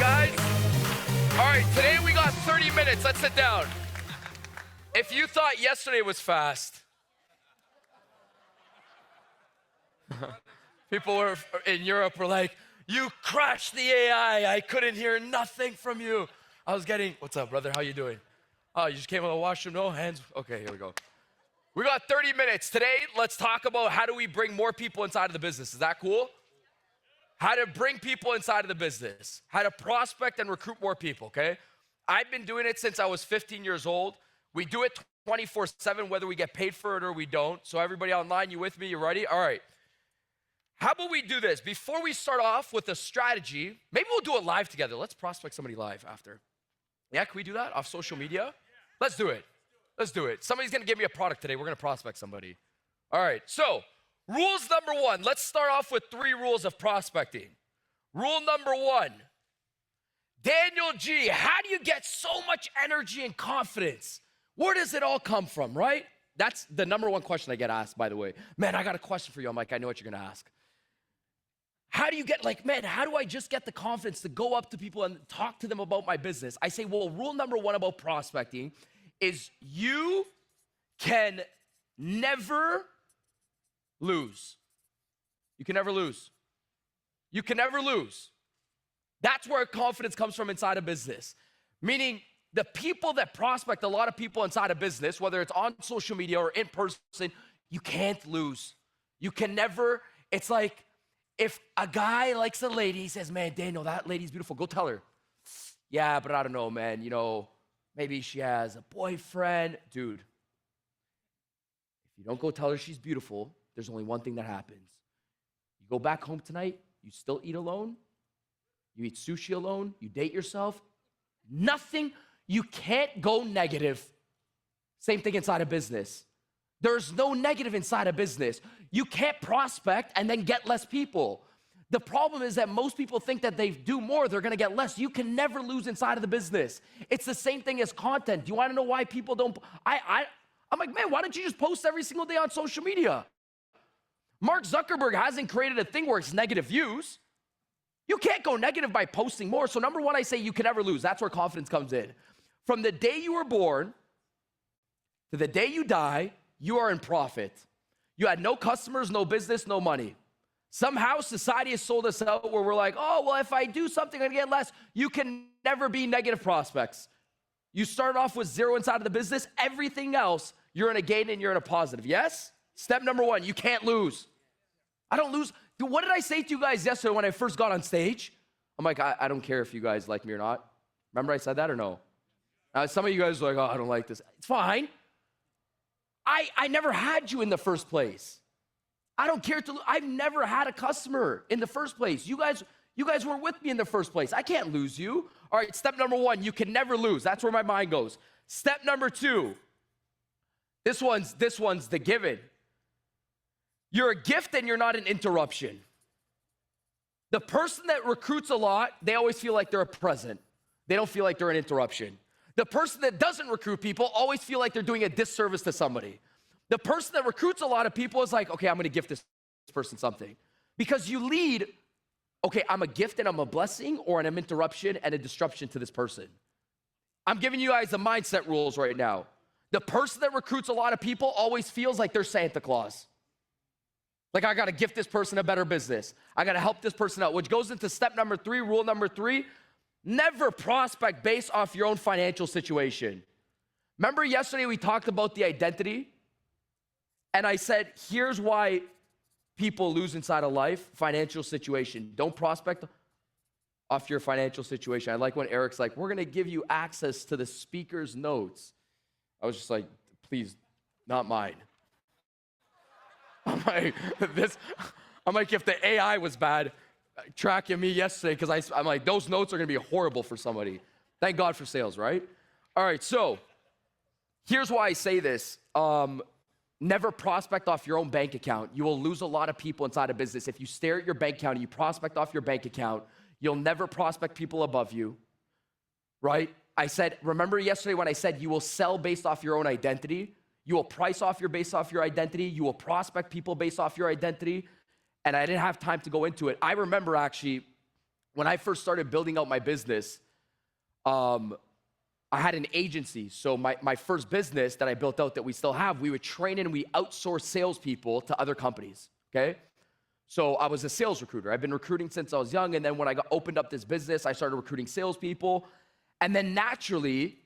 guys. All right, today we got 30 minutes. Let's sit down. If you thought yesterday was fast, people were in Europe were like, you crashed the AI. I couldn't hear nothing from you. I was getting, what's up, brother? How you doing? Oh, you just came out of the washroom? No hands? Okay, here we go. We got 30 minutes. Today, let's talk about how do we bring more people inside of the business. Is that cool? How to bring people inside of the business. How to prospect and recruit more people, okay? I've been doing it since I was 15 years old. We do it 24/7, whether we get paid for it or we don't. So everybody online, you with me? You ready? All right. How about we do this? Before we start off with a strategy, maybe we'll do it live together. Let's prospect somebody live after. Yeah, can we do that off social media? Let's do it. Let's do it. Somebody's gonna give me a product today. We're gonna prospect somebody. All right, so rules number one. Let's start off with 3 rules of prospecting. Rule number 1. Daniel G, how do you get so much energy and confidence? Where does it all come from, right? That's the number 1 question I get asked, by the way. Man, I got a question for you. I'm like, I know what you're gonna ask. How do you get, how do I just get the confidence to go up to people and talk to them about my business? I say, well, rule number 1 about prospecting is you can never lose. You can never lose. You can never lose. That's where confidence comes from inside a business. Meaning the people that prospect a lot of people inside a business, whether it's on social media or in person, you can't lose. You can never, it's like, if a guy likes a lady, he says, man, Daniel, that lady's beautiful. Go tell her. Yeah, but I don't know, man. You know, maybe she has a boyfriend. Dude, if you don't go tell her she's beautiful, there's only one thing that happens. You go back home tonight, you still eat alone, you eat sushi alone, you date yourself. Nothing, you can't go negative. Same thing inside a business. There's no negative inside a business. You can't prospect and then get less people. The problem is that most people think that they do more, they're gonna get less. You can never lose inside of the business. It's the same thing as content. Do you wanna know why people don't? I'm like, man, why don't you just post every single day on social media? Mark Zuckerberg hasn't created a thing where it's negative views. You can't go negative by posting more. So number 1, I say you can never lose. That's where confidence comes in. From the day you were born to the day you die, you are in profit. You had no customers, no business, no money. Somehow society has sold us out where we're like, oh, well, if I do something, I'm gonna get less. You can never be negative prospects. You start off with 0 inside of the business. Everything else, you're in a gain and you're in a positive. Yes? Step number 1, you can't lose. I don't lose. Dude, what did I say to you guys yesterday when I first got on stage? I'm like, I don't care if you guys like me or not. Remember I said that or no? Some of you guys are like, oh, I don't like this. It's fine. I never had you in the first place. I don't care I've never had a customer in the first place. You guys were with me in the first place. I can't lose you. All right, step number 1, you can never lose. That's where my mind goes. Step number 2, this one's the given. You're a gift and you're not an interruption. The person that recruits a lot, they always feel like they're a present. They don't feel like they're an interruption. The person that doesn't recruit people always feel like they're doing a disservice to somebody. The person that recruits a lot of people is like, okay, I'm gonna gift this person something. Because you lead, okay, I'm a gift and I'm a blessing, or an interruption and a disruption to this person. I'm giving you guys the mindset rules right now. The person that recruits a lot of people always feels like they're Santa Claus. Like, I gotta gift this person a better business. I gotta help this person out, which goes into step number 3, rule number 3. Never prospect based off your own financial situation. Remember yesterday we talked about the identity? And I said, here's why people lose inside of life, financial situation. Don't prospect off your financial situation. I like when Eric's like, we're gonna give you access to the speaker's notes. I was just like, please, not mine. I'm like, if the AI was bad, tracking me yesterday, because I'm like, those notes are gonna be horrible for somebody. Thank God for sales, right? All right, so here's why I say this. Never prospect off your own bank account. You will lose a lot of people inside a business. If you stare at your bank account and you prospect off your bank account, you'll never prospect people above you, right? I said, remember yesterday when I said you will sell based off your own identity? You will price based off your identity. You will prospect people based off your identity. And I didn't have time to go into it. I remember actually when I first started building out my business, I had an agency. So my first business that I built out that we still have, we would train and we outsource salespeople to other companies, okay? So I was a sales recruiter. I've been recruiting since I was young, and then when I opened up this business, I started recruiting salespeople. And then naturally,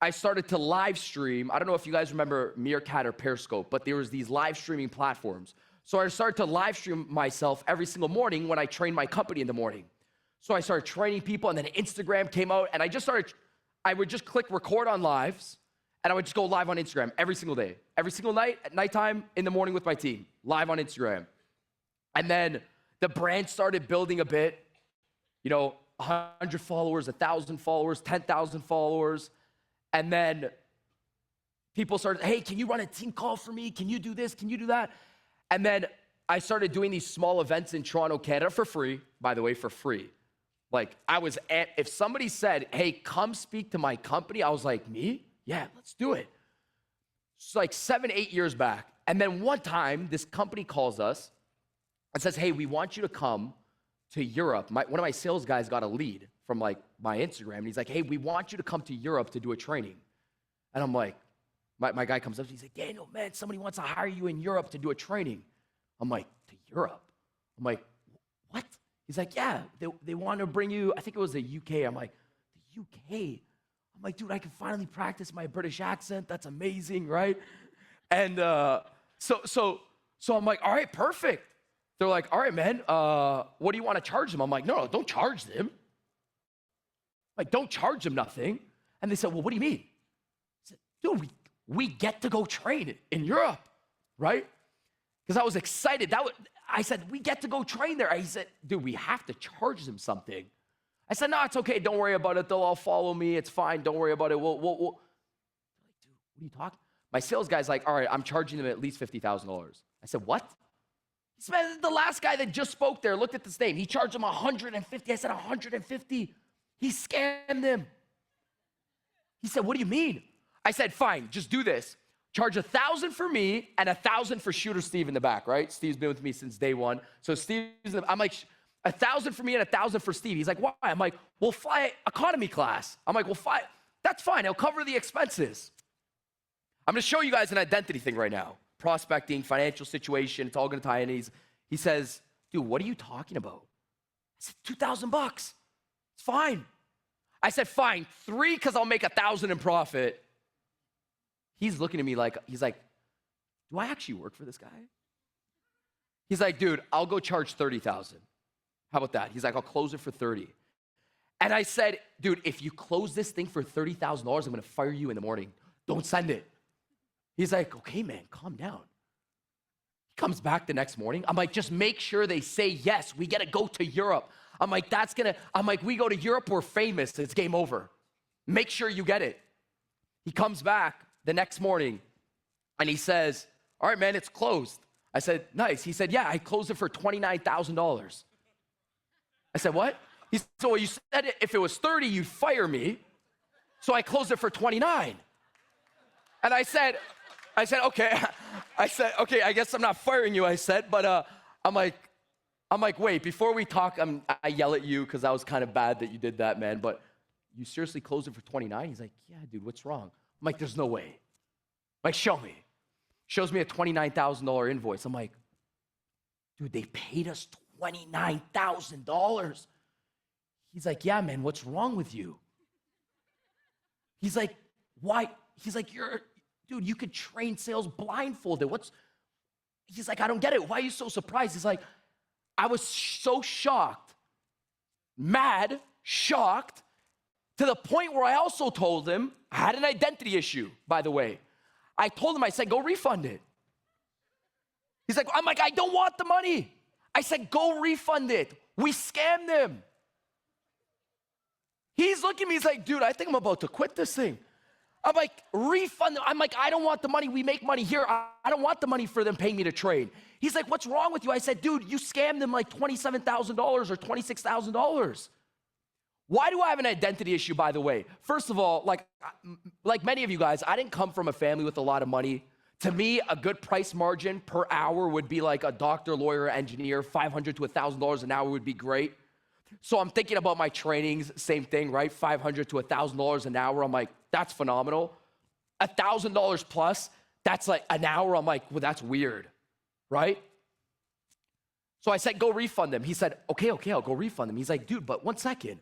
I started to live stream. I don't know if you guys remember Meerkat or Periscope, but there was these live streaming platforms. So I started to live stream myself every single morning when I trained my company in the morning. So I started training people, and then Instagram came out, and I would just click record on lives, and I would just go live on Instagram every single day. Every single night, at nighttime, in the morning with my team, live on Instagram. And then the brand started building a bit, 100 followers, 1,000 followers, 10,000 followers. And then people started, hey, can you run a team call for me? Can you do this? Can you do that? And then I started doing these small events in Toronto, Canada for free, by the way, for free. Like if somebody said, hey, come speak to my company, I was like, me? Yeah, let's do it. It's like 7, 8 years back. And then one time, this company calls us and says, hey, we want you to come to Europe. One of my sales guys got a lead from like my Instagram. And he's like, hey, we want you to come to Europe to do a training. And I'm like, my guy comes up, he's like, Daniel, man, somebody wants to hire you in Europe to do a training. I'm like, to Europe? I'm like, what? He's like, yeah, they want to bring you, I think it was the UK. I'm like, the UK? I'm like, dude, I can finally practice my British accent. That's amazing, right? And so I'm like, all right, perfect. They're like, all right, man, what do you want to charge them? I'm like, no, don't charge them. Like, don't charge them nothing. And they said, well, what do you mean? I said, dude, we get to go train in Europe, right? Because I was excited. I said, we get to go train there. He said, dude, we have to charge them something. I said, no, it's okay. Don't worry about it. They'll all follow me. It's fine. Don't worry about it. We'll. Like, dude, what are you talking? My sales guy's like, all right, I'm charging them at least $50,000. I said, what? He said, the last guy that just spoke there, looked at this name. He charged him 150. I said, 150. He scammed him. He said, what do you mean? I said, fine, just do this. Charge 1,000 for me and 1,000 for Shooter Steve in the back, right? Steve's been with me since day one. So I'm like, 1,000 for me and 1,000 for Steve. He's like, why? I'm like, we'll fly economy class. I'm like, that's fine. I'll cover the expenses. I'm gonna show you guys an identity thing right now. Prospecting, financial situation, it's all gonna tie in. He says, dude, what are you talking about? I said, $2,000. It's fine. I said, fine, 3 because I'll make 1,000 in profit. He's looking at me like, he's like, do I actually work for this guy? He's like, dude, I'll go charge 30,000. How about that? He's like, I'll close it for 30. And I said, dude, if you close this thing for $30,000, I'm gonna fire you in the morning. Don't send it. He's like, okay, man, calm down. He comes back the next morning. I'm like, just make sure they say yes. We gotta go to Europe. I'm like, we go to Europe, we're famous. It's game over. Make sure you get it. He comes back the next morning and he says, all right, man, it's closed. I said, nice. He said, yeah, I closed it for $29,000. I said, what? He said, well, you said if it was 30, you'd fire me. So I closed it for 29. And I said, okay. I said, okay, I guess I'm not firing you, I said, but I'm like, wait, before we talk, I yell at you because that was kind of bad that you did that, man, but you seriously closed it for 29? He's like, yeah, dude, what's wrong? I'm like, there's no way. Like, show me. Shows me a $29,000 invoice. I'm like, dude, they paid us $29,000. He's like, yeah, man, what's wrong with you? He's like, why? He's like, dude, you could train sales blindfolded. He's like, I don't get it. Why are you so surprised? He's like, I was so shocked, mad, shocked, to the point where I also told him, I had an identity issue, by the way. I told him, I said, go refund it. He's like, I'm like, I don't want the money. I said, go refund it. We scammed them. He's looking at me, he's like, dude, I think I'm about to quit this thing. I'm like, refund them. I'm like, I don't want the money. We make money here. I don't want the money for them paying me to train. He's like, what's wrong with you? I said, dude, you scammed them like $27,000 or $26,000. Why do I have an identity issue, by the way? First of all, like many of you guys, I didn't come from a family with a lot of money. To me, a good price margin per hour would be like a doctor, lawyer, engineer. $500 to $1,000 an hour would be great. So I'm thinking about my trainings, same thing, right? $500 to $1,000 an hour. I'm like, that's phenomenal. $1,000 plus, that's like an hour. I'm like, well, that's weird, right? So I said, go refund them. He said, okay, I'll go refund them. He's like, dude, but 1 second.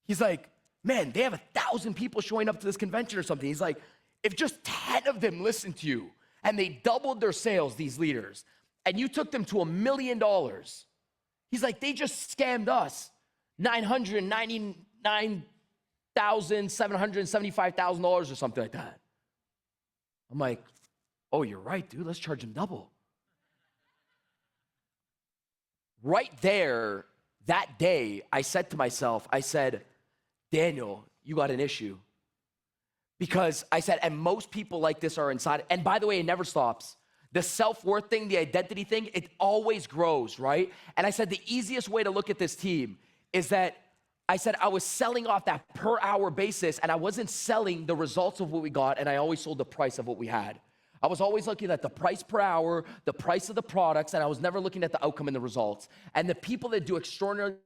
He's like, man, they have 1,000 people showing up to this convention or something. He's like, if just 10 of them listened to you and they doubled their sales, these leaders, and you took them to $1 million, he's like, they just scammed us $999,775,000 or something like that. I'm like, oh, you're right, dude. Let's charge them double. Right there, that day, I said to myself, I said, Daniel, you got an issue. Because I said, and most people like this are inside, and by the way, it never stops. The self-worth thing, the identity thing, it always grows, right? And I said, the easiest way to look at this team is that I said I was selling off that per hour basis, and I wasn't selling the results of what we got, and I always sold the price of what we had. I was always looking at the price per hour, the price of the products, and I was never looking at the outcome and the results. And the people that do extraordinarily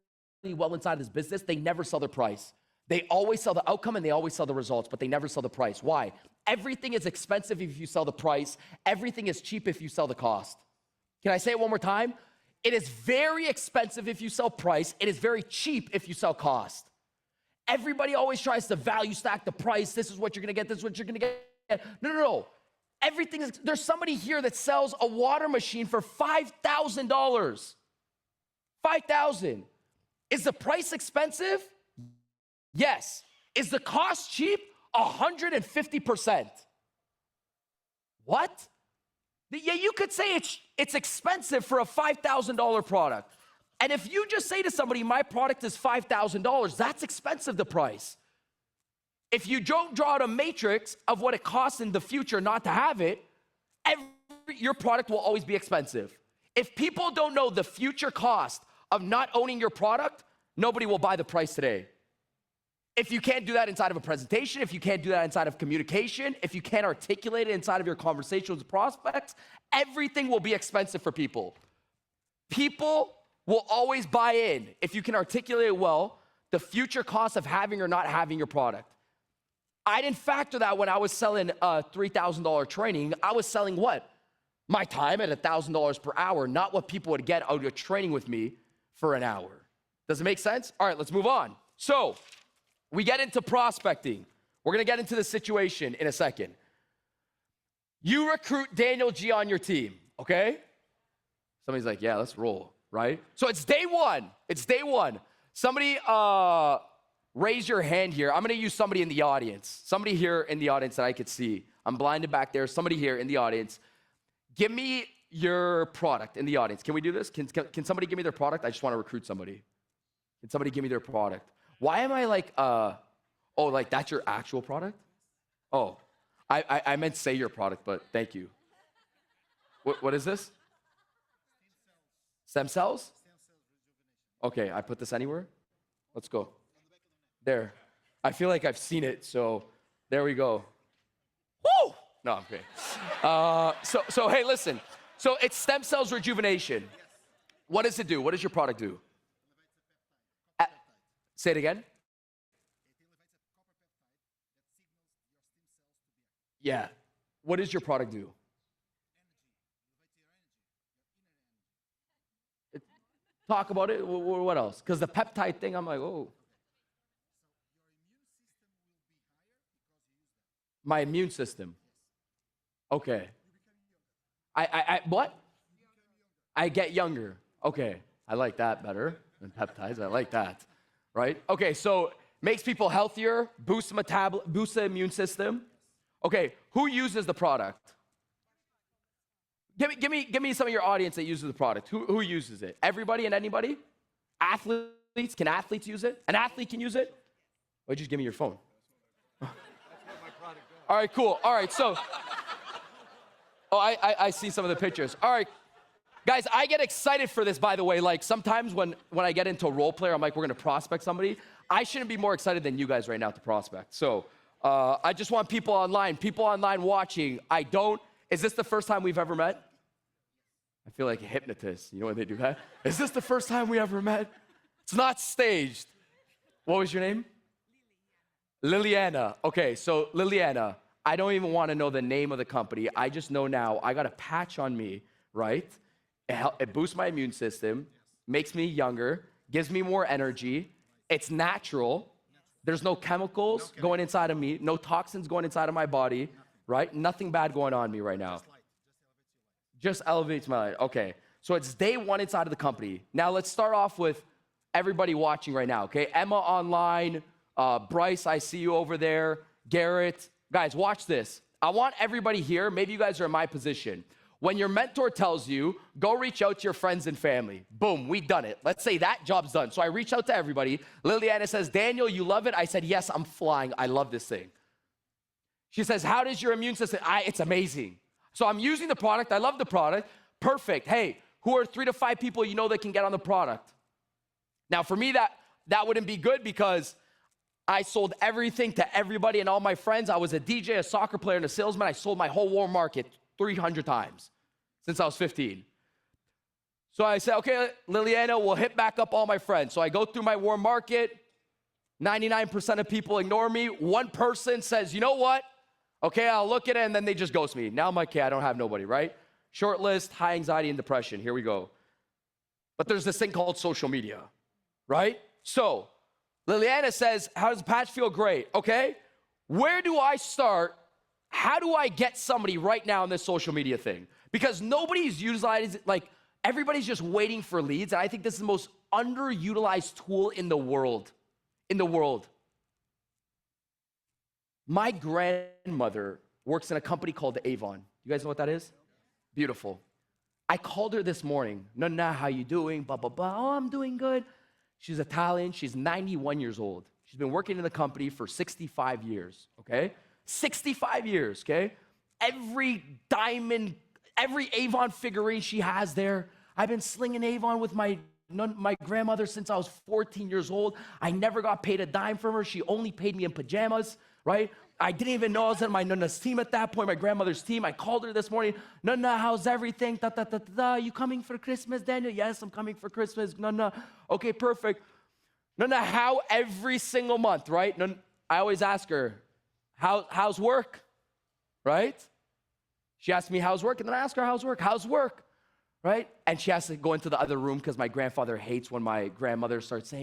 well inside this business, they never sell their price. They always sell the outcome and they always sell the results, but they never sell the price. Why? Everything is expensive if you sell the price. Everything is cheap if you sell the cost. Can I say it one more time? It is very expensive if you sell price. It is very cheap if you sell cost. Everybody always tries to value stack the price. This is what you're gonna get, this is what you're gonna get. No. Everything is, there's somebody here that sells a water machine for $5,000. $5,000. Is the price expensive? Yes. Is the cost cheap? 150%. What? Yeah, you could say it's expensive for a $5,000 product. And if you just say to somebody, my product is $5,000, that's expensive, the price. If you don't draw out a matrix of what it costs in the future not to have it, your product will always be expensive. If people don't know the future cost of not owning your product, nobody will buy the price today. If you can't do that inside of a presentation, if you can't do that inside of communication, if you can't articulate it inside of your conversations with prospects, everything will be expensive for people. People will always buy in if you can articulate well the future cost of having or not having your product. I didn't factor that when I was selling a $3,000 training. I was selling what? My time at $1,000 per hour, not what people would get out of training with me for an hour. Does it make sense? All right, let's move on. So we get into prospecting. We're gonna get into the situation in a second. You recruit Daniel G on your team, okay? Somebody's like, yeah, let's roll, right? So it's day one. It's day one. Somebody raise your hand here. I'm gonna use somebody in the audience. Somebody here in the audience that I could see. I'm blinded back there. Somebody here in the audience. Give me your product in the audience. Can we do this? Can somebody give me their product? I just wanna recruit somebody. Can somebody give me their product? Why am I like, oh, like that's your actual product? Oh, I meant say your product, but thank you. What is this? Stem cells? Okay, I put this anywhere? Let's go. There. I feel like I've seen it, so there we go. Woo! No, I'm kidding. So hey, listen. So it's stem cells rejuvenation. What does it do? What does your product do? Say it again. Yeah. What does your product do? Talk about it. What else? Because the peptide thing, I'm like, oh. My immune system. Okay. I what? I get younger. Okay. I like that better than peptides. I like that. Right? Okay, so makes people healthier, boosts the immune system. Okay, who uses the product? Give me some of your audience that uses the product. Who uses it? Everybody and anybody? Athletes? Can athletes use it? An athlete can use it? Or just give me your phone. All right, cool. All right, so. Oh, I see some of the pictures. All right. Guys, I get excited for this, by the way. Like, sometimes when I get into a role player, I'm like, we're gonna prospect somebody. I shouldn't be more excited than you guys right now to prospect. So, I just want people online watching. Is this the first time we've ever met? I feel like a hypnotist. You know when they do that? Is this the first time we ever met? It's not staged. What was your name? Liliana. Okay, so Liliana, I don't even want to know the name of the company. I just know now I got a patch on me, right? It boosts my immune system, makes me younger, gives me more energy. It's natural. There's no chemicals going inside of me, no toxins going inside of my body, right? Nothing bad going on me right now. Just elevates my life. Okay, so it's day one inside of the company. Now let's start off with everybody watching right now, okay? Emma online, Bryce, I see you over there, Garrett. Guys, watch this. I want everybody here, maybe you guys are in my position. When your mentor tells you, go reach out to your friends and family. Boom, we done it. Let's say that job's done. So I reach out to everybody. Liliana says, Daniel, you love it? I said, yes, I'm flying. I love this thing. She says, how does your immune system? It's amazing. So I'm using the product. I love the product. Perfect. Hey, who are 3 to 5 people you know that can get on the product? Now, for me, that wouldn't be good because I sold everything to everybody and all my friends. I was a DJ, a soccer player, and a salesman. I sold my whole warm market 300 times since I was 15. So I said, okay, Liliana, we'll hit back up all my friends. So I go through my warm market. 99% of people ignore me. One person says, you know what? Okay, I'll look at it, and then they just ghost me. Now I'm like, okay, I don't have nobody, right? Short list, high anxiety and depression. Here we go. But there's this thing called social media, right? So Liliana says, how does the patch feel? Great. Okay, where do I start? How do I get somebody right now in this social media thing? Because nobody's utilizing, like, everybody's just waiting for leads. And I think this is the most underutilized tool in the world. My grandmother works in a company called Avon. You guys know what that is? Beautiful. I called her this morning. Nonna, how you doing? Blah, blah, blah. Oh, I'm doing good. She's Italian. She's 91 years old. She's been working in the company for 65 years, okay? 65 years, okay? Every diamond, every Avon figurine she has there. I've been slinging Avon with my grandmother since I was 14 years old. I never got paid a dime from her. She only paid me in pajamas, right? I didn't even know I was in my Nonna's team at that point, my grandmother's team. I called her this morning. Nonna, how's everything? Da, da, da, da, da. You coming for Christmas, Daniel? Yes, I'm coming for Christmas. Nonna, okay, perfect. Nonna, how every single month, right? Nonna, I always ask her, how's work, right? She asks me, how's work? And then I ask her, how's work, right? And she has to go into the other room because my grandfather hates when my grandmother starts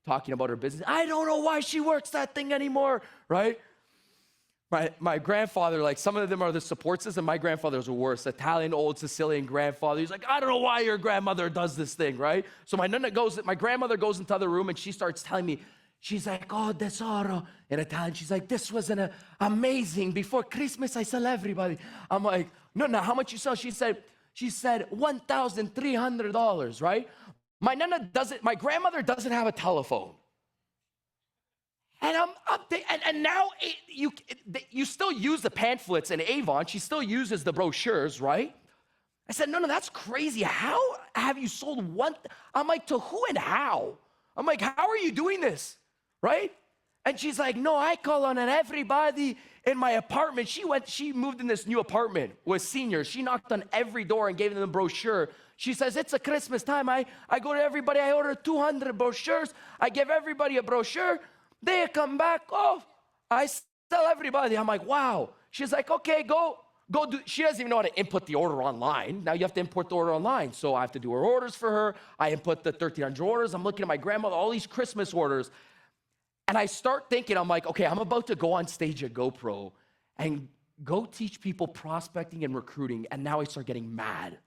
talking about her business. I don't know why she works that thing anymore, right? My grandfather, like, some of them are the support system. My grandfather's the worst, Italian, old Sicilian grandfather. He's like, I don't know why your grandmother does this thing, right? So my grandmother goes into the other room and she starts telling me, she's like, oh, tesoro, in Italian. She's like, this was amazing. Before Christmas, I sell everybody. I'm like, no, how much you sell? She said $1,300, right? My grandmother doesn't have a telephone. And and now you still use the pamphlets in Avon. She still uses the brochures, right? I said, no, that's crazy. How have you sold one? I'm like, to who and how? I'm like, how are you doing this, right? And she's like, no, I call on everybody in my apartment. She moved in this new apartment with seniors. She knocked on every door and gave them the brochure. She says, it's a Christmas time. I go to everybody. I order 200 brochures. I give everybody a brochure. They come back, oh, I sell everybody. I'm like, wow. She's like, okay, go do. She doesn't even know how to input the order online. Now you have to import the order online. So I have to do her orders for her. I input the 1,300 orders. I'm looking at my grandmother, all these Christmas orders. And I start thinking, I'm like, okay, I'm about to go on stage at GoPro and go teach people prospecting and recruiting. And now I start getting mad.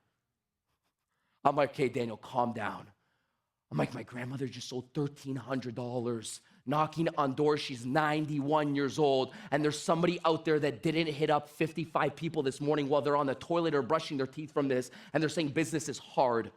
I'm like, okay, Daniel, calm down. I'm like, my grandmother just sold $1,300, knocking on doors. She's 91 years old, and there's somebody out there that didn't hit up 55 people this morning while they're on the toilet or brushing their teeth from this, and they're saying business is hard.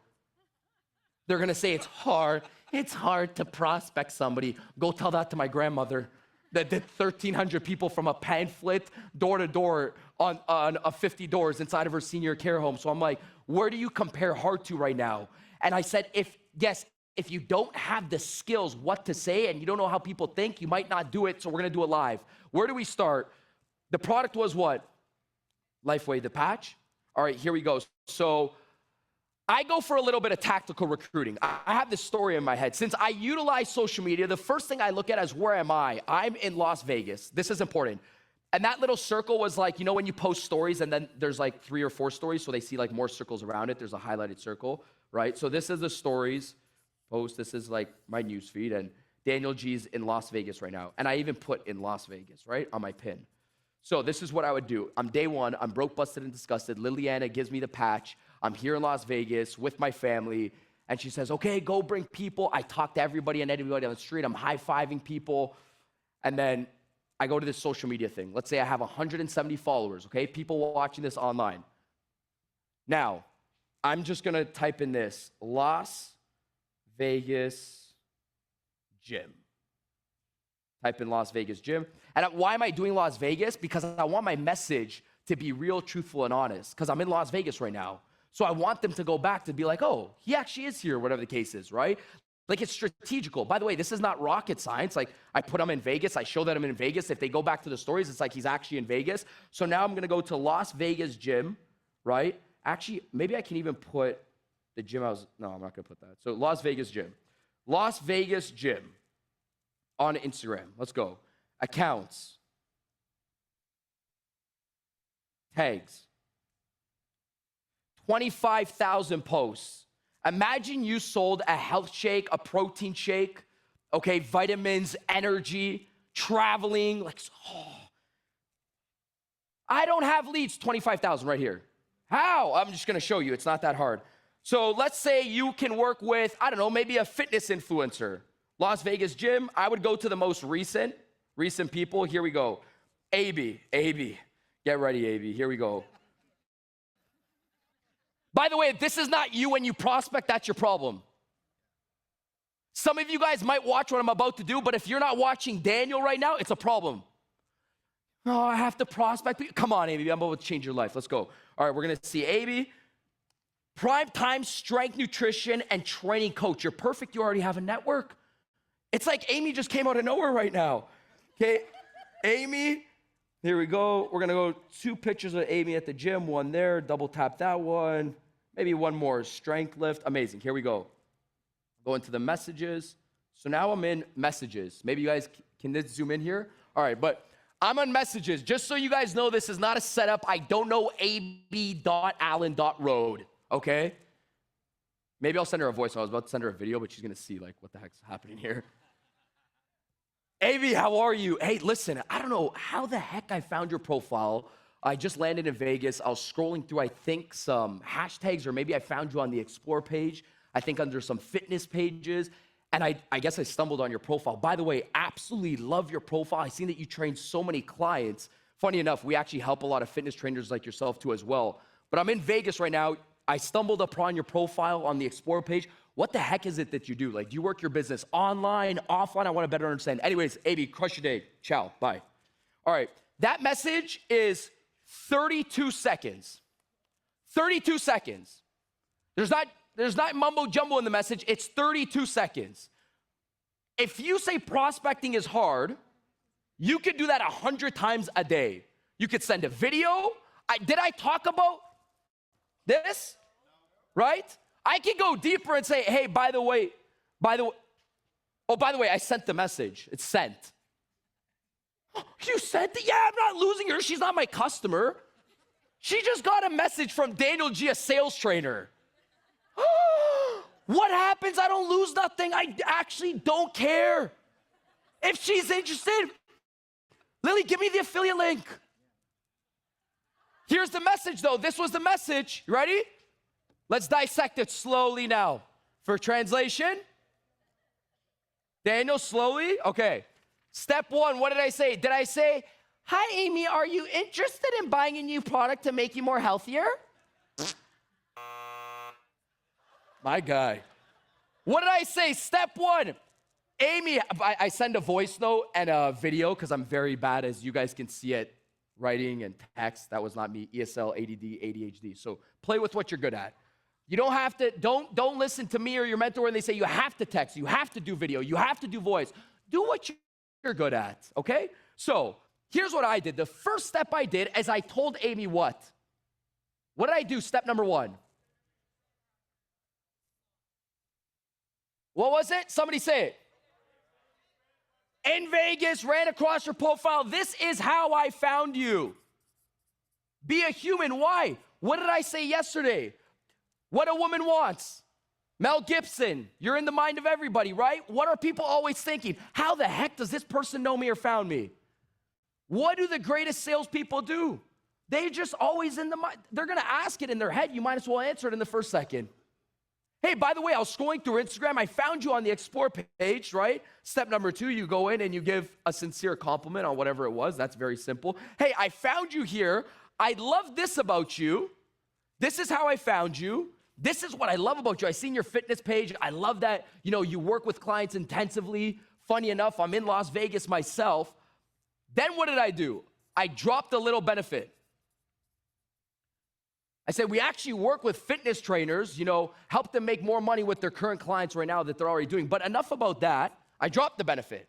They're gonna say it's hard. It's hard to prospect somebody. Go tell that to my grandmother that did 1,300 people from a pamphlet door to door on 50 doors inside of her senior care home. So I'm like, where do you compare hard to right now? And I said, if you don't have the skills, what to say, and you don't know how people think, you might not do it, so we're gonna do it live. Where do we start? The product was what? Lifeway, the patch? All right, here we go. So I go for a little bit of tactical recruiting. I have this story in my head. Since I utilize social media, the first thing I look at is where am I? I'm in Las Vegas. This is important. And that little circle was like, you know, when you post stories and then there's like 3 or 4 stories, so they see like more circles around it. There's a highlighted circle, right? So this is the stories post. This is like my news feed. And Daniel G's in Las Vegas right now. And I even put in Las Vegas, right, on my pin. So this is what I would do. I'm day one. I'm broke, busted, and disgusted. Liliana gives me the patch. I'm here in Las Vegas with my family. And she says, okay, go bring people. I talk to everybody and anybody on the street. I'm high-fiving people. And then I go to this social media thing. Let's say I have 170 followers, okay? People watching this online. Now, I'm just going to type in this, Las Vegas gym. Type in Las Vegas gym. And why am I doing Las Vegas? Because I want my message to be real, truthful, and honest. Because I'm in Las Vegas right now. So I want them to go back to be like, oh, he actually is here, whatever the case is, right? Like it's strategical. By the way, this is not rocket science. Like I put him in Vegas. I show that I'm in Vegas. If they go back to the stories, it's like he's actually in Vegas. So now I'm going to go to Las Vegas gym, right? Actually, maybe I can even put the gym no, I'm not going to put that. So Las Vegas gym. Las Vegas gym on Instagram. Let's go. Accounts. Tags. 25,000 posts. Imagine you sold a health shake, a protein shake, okay, vitamins, energy, traveling, like, oh. I don't have leads, 25,000 right here. How? I'm just gonna show you, it's not that hard. So let's say you can work with, I don't know, maybe a fitness influencer. Las Vegas gym, I would go to the most recent people. Here we go. AB, get ready, AB, here we go. By the way, if this is not you when you prospect, that's your problem. Some of you guys might watch what I'm about to do, but if you're not watching Daniel right now, it's a problem. Oh, I have to prospect. Come on, AB, I'm about to change your life. Let's go. All right, we're gonna see AB. Prime time strength nutrition and training coach. You're perfect, you already have a network. It's like Amy just came out of nowhere right now. Okay, Amy, here we go. We're gonna go 2 pictures of Amy at the gym, one there, double tap that one. Maybe one more, strength lift, amazing. Here we go. Go into the messages. So now I'm in messages. Maybe you guys, can this zoom in here? All right, but I'm on messages. Just so you guys know, this is not a setup. I don't know ab.allen.road, okay? Maybe I'll send her a voice. I was about to send her a video, but she's gonna see like what the heck's happening here. AB, how are you? Hey, listen, I don't know how the heck I found your profile. I just landed in Vegas. I was scrolling through, I think, some hashtags, or maybe I found you on the Explore page. I think under some fitness pages. And I guess I stumbled on your profile. By the way, absolutely love your profile. I've seen that you train so many clients. Funny enough, we actually help a lot of fitness trainers like yourself too as well. But I'm in Vegas right now. I stumbled upon your profile on the Explore page. What the heck is it that you do? Like, do you work your business online, offline? I want to better understand. Anyways, AB, crush your day. Ciao, bye. All right, that message is 32 seconds. 32 seconds. There's not mumbo jumbo in the message. It's 32 seconds. If you say prospecting is hard, you could do that 100 times a day. You could send a video. Did I talk about this? Right? I can go deeper and say, hey, by the way, I sent the message. It's sent. You sent it? Yeah, I'm not losing her. She's not my customer. She just got a message from Daniel G, a sales trainer. What happens? I don't lose nothing. I actually don't care. If she's interested, Lily, give me the affiliate link. Here's the message, though. This was the message. You ready? Let's dissect it slowly now. For translation, Daniel, slowly. Okay. Step 1, what did I say? Did I say, hi, Amy, are you interested in buying a new product to make you more healthier? My guy. What did I say? Step 1, Amy, I send a voice note and a video because I'm very bad, as you guys can see it, writing and text. That was not me, ESL, ADD, ADHD. So play with what you're good at. You don't have to, don't listen to me or your mentor when they say you have to text, you have to do video, you have to do voice. Do what you're good at, okay? So here's what I did. The first step I did is I told Amy what? What did I do? Step number 1. What was it? Somebody say it. In Vegas, ran across your profile. This is how I found you. Be a human. Why? What did I say yesterday? What a woman wants. Mel Gibson, you're in the mind of everybody, right? What are people always thinking? How the heck does this person know me or found me? What do the greatest salespeople do? They just always in the mind. They're going to ask it in their head. You might as well answer it in the first second. Hey, by the way, I was scrolling through Instagram. I found you on the Explore page, right? Step number 2, you go in and you give a sincere compliment on whatever it was. That's very simple. Hey, I found you here. I love this about you. This is how I found you. This is what I love about you. I seen your fitness page. I love that, you work with clients intensively. Funny enough, I'm in Las Vegas myself. Then what did I do? I dropped a little benefit. I said, we actually work with fitness trainers, help them make more money with their current clients right now that they're already doing. But enough about that. I dropped the benefit.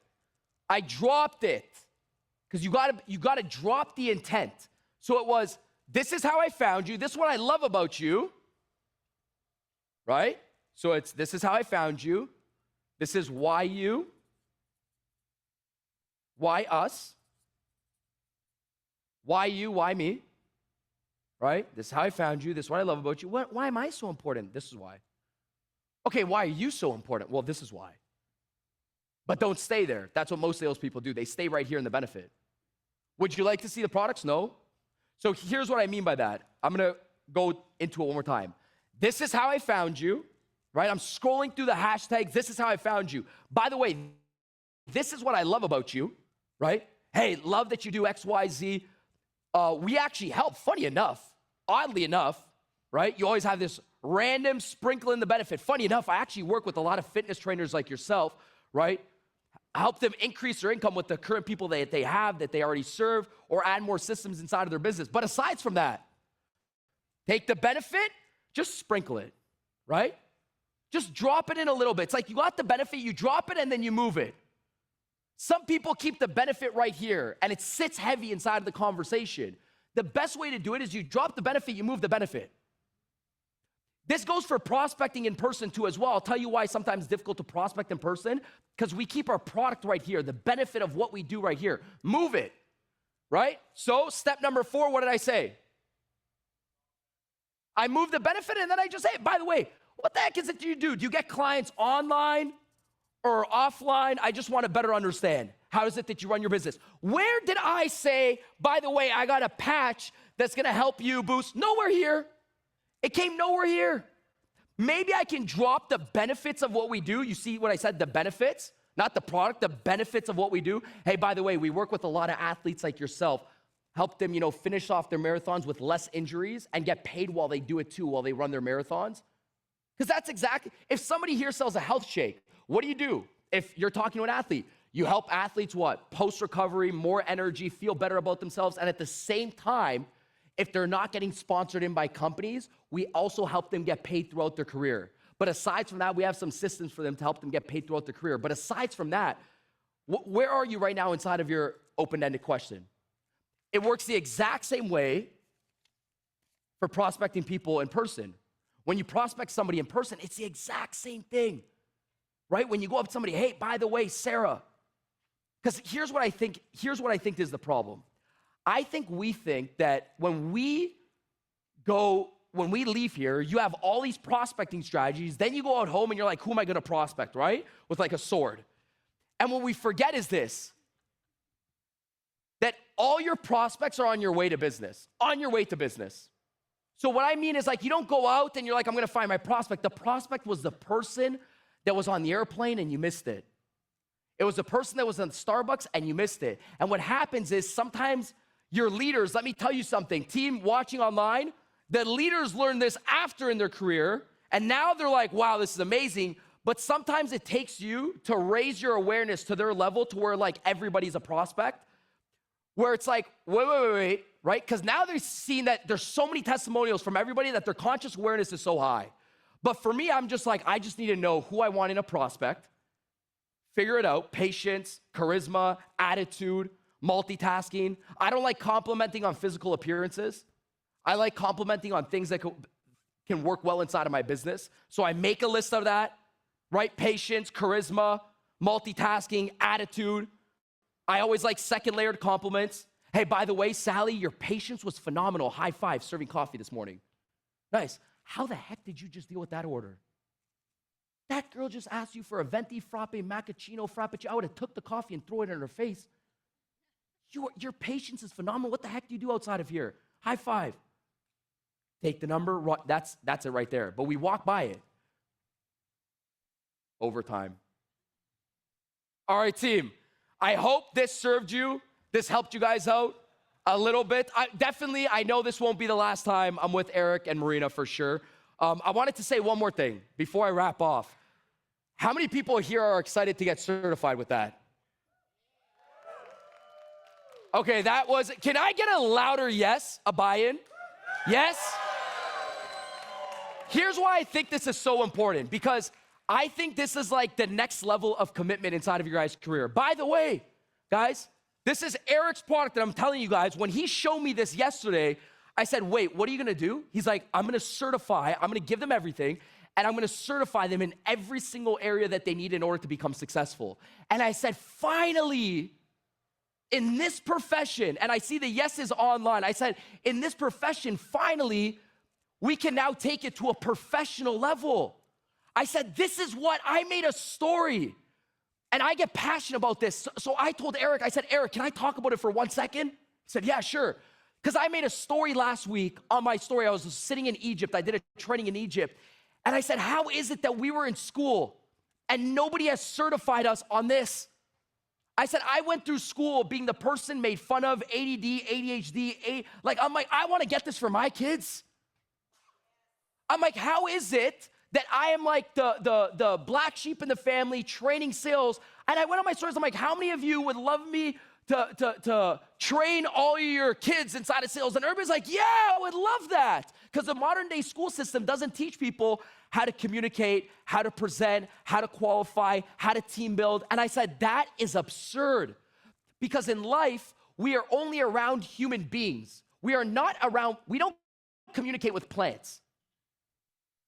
I dropped it because you gotta drop the intent. So it was, this is how I found you. This is what I love about you. Right? So it's, this is how I found you. This is why you. Why us? Why you? Why me? Right? This is how I found you. This is what I love about you. Why am I so important? This is why. Okay, why are you so important? Well, this is why. But don't stay there. That's what most salespeople do. They stay right here in the benefit. Would you like to see the products? No. So here's what I mean by that. I'm going to go into it one more time. This is how I found you, right? I'm scrolling through the hashtags. This is how I found you. By the way, this is what I love about you, right? Hey, love that you do X, Y, Z. We actually help, funny enough, oddly enough, right? You always have this random sprinkle in the benefit. Funny enough, I actually work with a lot of fitness trainers like yourself, right? I help them increase their income with the current people that they have, that they already serve, or add more systems inside of their business. But aside from that, take the benefit, just sprinkle it, right? Just drop it in a little bit. It's like you got the benefit, you drop it, and then you move it. Some people keep the benefit right here, and it sits heavy inside of the conversation. The best way to do it is you drop the benefit, you move the benefit. This goes for prospecting in person too as well. I'll tell you why sometimes it's difficult to prospect in person, because we keep our product right here, the benefit of what we do right here. Move it, right? So step number 4, what did I say? I move the benefit, and then I just say, by the way, what the heck is it you do? Do you get clients online or offline? I just want to better understand. How is it that you run your business? Where did I say, by the way, I got a patch that's going to help you boost? Nowhere here. It came nowhere here. Maybe I can drop the benefits of what we do. You see what I said, the benefits, not the product, the benefits of what we do. Hey, by the way, we work with a lot of athletes like yourself. Help them, finish off their marathons with less injuries and get paid while they do it too, while they run their marathons. Because that's exactly, if somebody here sells a health shake, what do? If you're talking to an athlete, you help athletes what? Post-recovery, more energy, feel better about themselves. And at the same time, if they're not getting sponsored in by companies, we also help them get paid throughout their career. But aside from that, we have some systems for them to help them get paid throughout their career. But aside from that, where are you right now inside of your open-ended question? It works the exact same way for prospecting people in person. When you prospect somebody in person, it's the exact same thing, right? When you go up to somebody, hey, by the way, Sarah, because here's what I think is the problem. I think we think that when we leave here, you have all these prospecting strategies, then you go out home and you're like, who am I gonna prospect, right? With like a sword. And what we forget is this, that all your prospects are on your way to business, So what I mean is like, you don't go out and you're like, I'm gonna find my prospect. The prospect was the person that was on the airplane and you missed it. It was the person that was in Starbucks and you missed it. And what happens is sometimes your leaders, let me tell you something, team watching online, the leaders learn this after in their career, and now they're like, wow, this is amazing. But sometimes it takes you to raise your awareness to their level to where like everybody's a prospect, where it's like, wait, right? Because now they're seeing that there's so many testimonials from everybody that their conscious awareness is so high. But for me, I'm just like, I just need to know who I want in a prospect, figure it out, patience, charisma, attitude, multitasking. I don't like complimenting on physical appearances. I like complimenting on things that can work well inside of my business. So I make a list of that, right? Patience, charisma, multitasking, attitude. I always like second layered compliments. Hey, by the way, Sally, your patience was phenomenal. High five, serving coffee this morning. Nice. How the heck did you just deal with that order? That girl just asked you for a venti frappe, macchiato, frappuccino. I would have took the coffee and throw it in her face. Your patience is phenomenal. What the heck do you do outside of here? High five. Take the number. That's it right there. But we walk by it. Overtime. All right, team. I hope this served you. This helped you guys out a little bit. I know this won't be the last time I'm with Eric and Marina for sure. I wanted to say one more thing before I wrap off. How many people here are excited to get certified with that? Okay, can I get a louder yes, a buy-in? Yes? Here's why I think this is so important, because I think this is like the next level of commitment inside of your guys' career. By the way, guys, this is Eric's product that I'm telling you guys. When he showed me this yesterday, I said, wait, what are you gonna do? He's like, I'm gonna certify, I'm gonna give them everything, and I'm gonna certify them in every single area that they need in order to become successful. And I said, finally, in this profession, and I see the yeses online, I said, in this profession, finally, we can now take it to a professional level. I said, this is what I made a story. And I get passionate about this. So I told Eric, I said, Eric, can I talk about it for 1 second? He said, yeah, sure. Because I made a story last week on my story. I was sitting in Egypt. I did a training in Egypt. And I said, how is it that we were in school and nobody has certified us on this? I said, I went through school being the person made fun of, ADD, ADHD, I'm like, I want to get this for my kids. I'm like, how is it that I am like the black sheep in the family training sales? And I went on my stories, I'm like, how many of you would love me to train all your kids inside of sales? And everybody's like, yeah, I would love that. Because the modern day school system doesn't teach people how to communicate, how to present, how to qualify, how to team build. And I said, that is absurd. Because in life, we are only around human beings. We don't communicate with plants.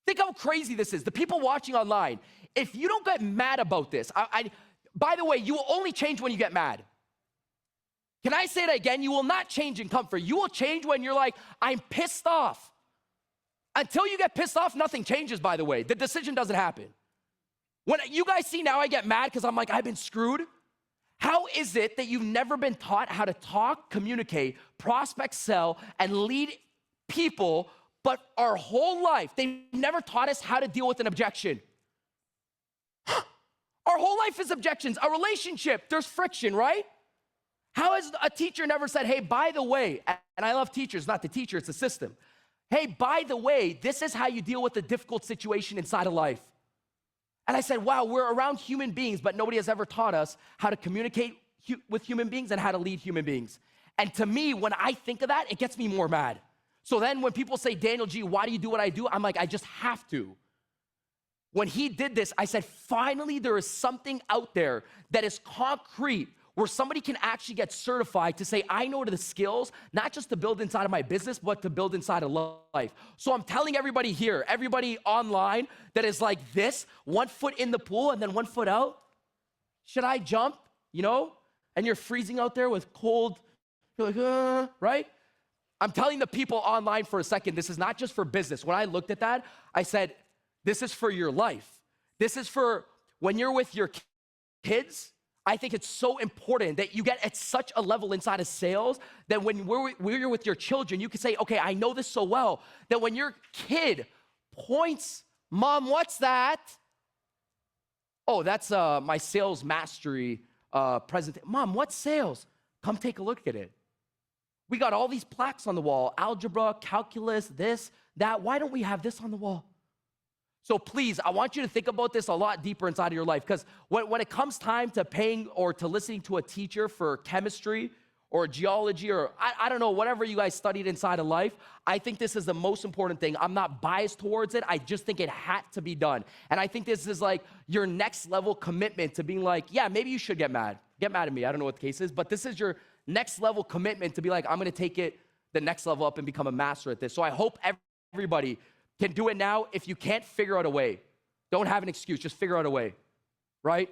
Think how crazy this is. The people watching online, if you don't get mad about this, by the way, you will only change when you get mad. Can I say that again? You will not change in comfort. You will change when you're like, I'm pissed off. Until you get pissed off, nothing changes, by the way. The decision doesn't happen. When you guys see now I get mad because I'm like, I've been screwed. How is it that you've never been taught how to talk, communicate, prospect, sell, and lead people, but our whole life, they've never taught us how to deal with an objection? Our whole life is objections. A relationship, there's friction, right? How has a teacher never said, hey, by the way, and I love teachers, not the teacher, it's the system. Hey, by the way, this is how you deal with a difficult situation inside of life. And I said, wow, we're around human beings, but nobody has ever taught us how to communicate with human beings and how to lead human beings. And to me, when I think of that, it gets me more mad. So then when people say, Daniel G, why do you do what I do? I'm like, I just have to. When he did this, I said, finally, there is something out there that is concrete where somebody can actually get certified to say, I know the skills, not just to build inside of my business, but to build inside of life. So I'm telling everybody here, everybody online that is like this, 1 foot in the pool and then 1 foot out, should I jump, And you're freezing out there with cold, you're like, right? I'm telling the people online for a second, this is not just for business. When I looked at that, I said, this is for your life. This is for when you're with your kids. I think it's so important that you get at such a level inside of sales that when you're with your children, you can say, okay, I know this so well, that when your kid points, Mom, what's that? Oh, that's my sales mastery presentation. Mom, what's sales? Come take a look at it. We got all these plaques on the wall, algebra, calculus, this, that. Why don't we have this on the wall? So please, I want you to think about this a lot deeper inside of your life, because when it comes time to paying or to listening to a teacher for chemistry or geology or I don't know, whatever you guys studied inside of life, I think this is the most important thing. I'm not biased towards it. I just think it had to be done. And I think this is like your next level commitment to being like, yeah, maybe you should get mad. Get mad at me. I don't know what the case is, but this is your next level commitment to be like, I'm going to take it the next level up and become a master at this. So I hope everybody can do it now. If you can't, figure out a way. Don't have an excuse. Just figure out a way, right?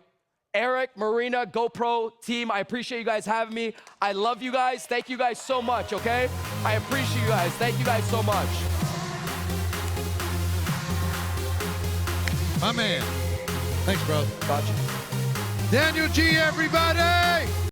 Eric, Marina, GoPro team, I appreciate you guys having me. I love you guys. Thank you guys so much, okay? I appreciate you guys. Thank you guys so much. My man. Thanks, bro. Gotcha. Daniel G, everybody!